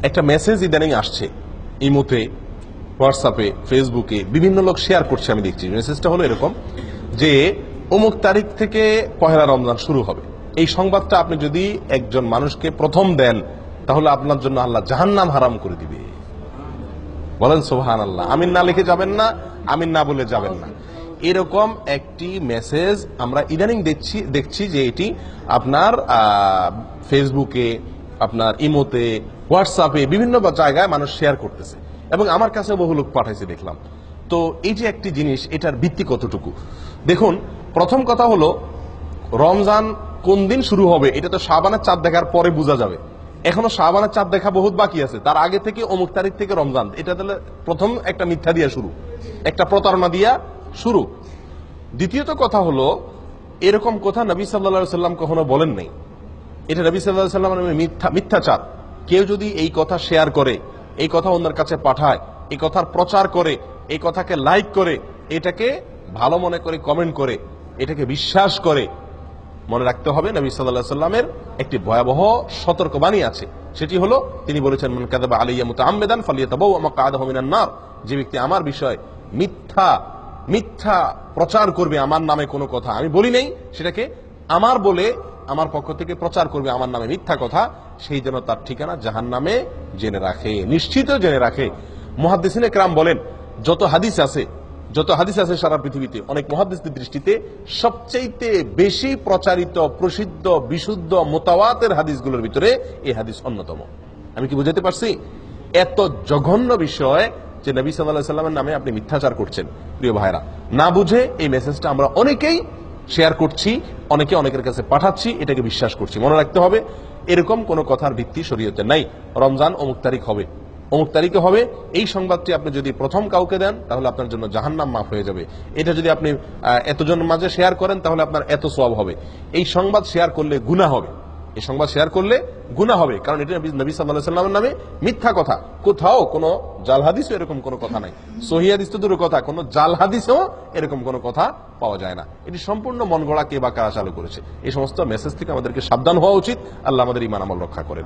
একটা মেসেজ ইদানিং আসছে ইমোতে, হোয়াটসঅ্যাপে, ফেসবুকে বিভিন্ন লোক শেয়ার করছে, আমি দেখছি। মেসেজটা হলো এরকম যে অমুক তারিখ থেকে পহেলা রমজান শুরু হবে। এই সংবাদটা আপনি যদি একজন মানুষকে প্রথম দেন তাহলে আপনার জন্য আল্লাহ জাহান্নাম হারাম করে দিবে। বলেন সুবহানাল্লাহ। আমিন না লিখে যাবেন না, আমিন না বলে যাবেন না। এরকম একটি মেসেজ আমরা ইদানিং দেখছি যে এটি আপনার ফেসবুকে, আপনার ইমোতে, হোয়াটসঅ্যাপে বিভিন্ন জায়গায় মানুষ শেয়ার করতেছে এবং আমার কাছে বহু লোক পাঠাইছে দেখলাম। তো এই যে একটি জিনিস, এটার ভিত্তি কতটুকু? দেখুন, প্রথম কথা হলো রমজান কোন দিন শুরু হবে এটা তো শাবানের চাঁদ দেখার পরে বোঝা যাবে। এখনো শাবানের চাঁদ দেখা বহুত বাকি আছে, তার আগে থেকে অমুক তারিখ থেকে রমজান, এটা তাহলে প্রথম একটা মিথ্যা দিয়া শুরু, একটা প্রতারণা দিয়া শুরু। দ্বিতীয়ত কথা হলো, এরকম কথা নবী সাল্লাল্লাহু আলাইহি সাল্লাম কখনো বলেন নাই। এটা নবী সাল্লাল্লাহু আলাইহি সাল্লামের মিথ্যাচার। কেউ যদি এই কথা শেয়ার করে, এই কথা অন্যের কাছে পাঠায়, এই কথার প্রচার করে, এই কথাকে লাইক করে, এটাকে ভালো মনে করে কমেন্ট করে, এটাকে বিশ্বাস করে, মনে রাখতে হবে নবী সাল্লাল্লাহু আলাইহি সাল্লামের একটি ভয়াবহ সতর্কবাণী আছে। সেটি হলো তিনি বলেছেন, মান কাযাবা আলাইয়া মুতাআম্মিদান ফালিয়াতাবাওয়া মাকআদাহু মিনান নার। যে ব্যক্তি আমার বিষয় মিথ্যা প্রচার করবে, আমার নামে কোনো কথা আমি বলি নাই, সেটাকে আমার বলে আমার পক্ষ থেকে প্রচার করবে আমার নামে মিথ্যা কথা, সেই জন্য তার ঠিকানা জাহান্নামে জেনে রাখে, নিশ্চিত জেনে রাখে। মুহাদ্দিসিনে কেরাম বলেন, যত হাদিস আছে সারা পৃথিবীতে, অনেক মুহাদ্দিসদের দৃষ্টিতে সবচাইতে বেশি প্রচারিত, প্রসিদ্ধ, বিশুদ্ধ, মুতাওয়াতির হাদিসগুলোর ভিতরে এই হাদিস অন্যতম। আমি কি বুঝাতে পারছি? এত জঘন্য বিষয় যে নবী সাল্লাল্লাহু আলাইহি সাল্লামের নামে আপনি মিথ্যাচার করছেন। প্রিয় ভাইরা, না বুঝে এই মেসেজটা আমরা অনেকেই শেয়ার করছি, অনেকের কাছে পাঠাচ্ছি, এটাকে বিশ্বাস করছি। মনে রাখতে হবে, এরকম কোন কথার ভিত্তি শরীয়তে নাই। রমজান অমুক তারিখ হবে, অমুক তারিখে হবে, এই সংবাদটি আপনি যদি প্রথম কাউকে দেন তাহলে আপনার জন্য জাহান্নাম মাফ হয়ে যাবে। এটা যদি আপনি এতজনের মাঝে শেয়ার করেন তাহলে আপনার এত সওয়াব হবে। এই সংবাদ শেয়ার করলে গুনাহ হবে, এই সংবাদ শেয়ার করলে গুনাহ হবে, কারণ এটা নবী সাল্লাল্লাহু আলাইহি সাল্লামের নামে মিথ্যা কথা। কোথাও কোনো জাল হাদিসও এরকম কোনো কথা নাই। সহিহ হাদিস তো দূরের কথা, কোনো জাল হাদিসেও এরকম কোনো কথা পাওয়া যায় না। এটি সম্পূর্ণ মন গড়া কে বা কারা চালু করেছে। এই সমস্ত মেসেজ থেকে আমাদেরকে সাবধান হওয়া উচিত। আল্লাহ আমাদের ঈমান আমল রক্ষা করেন।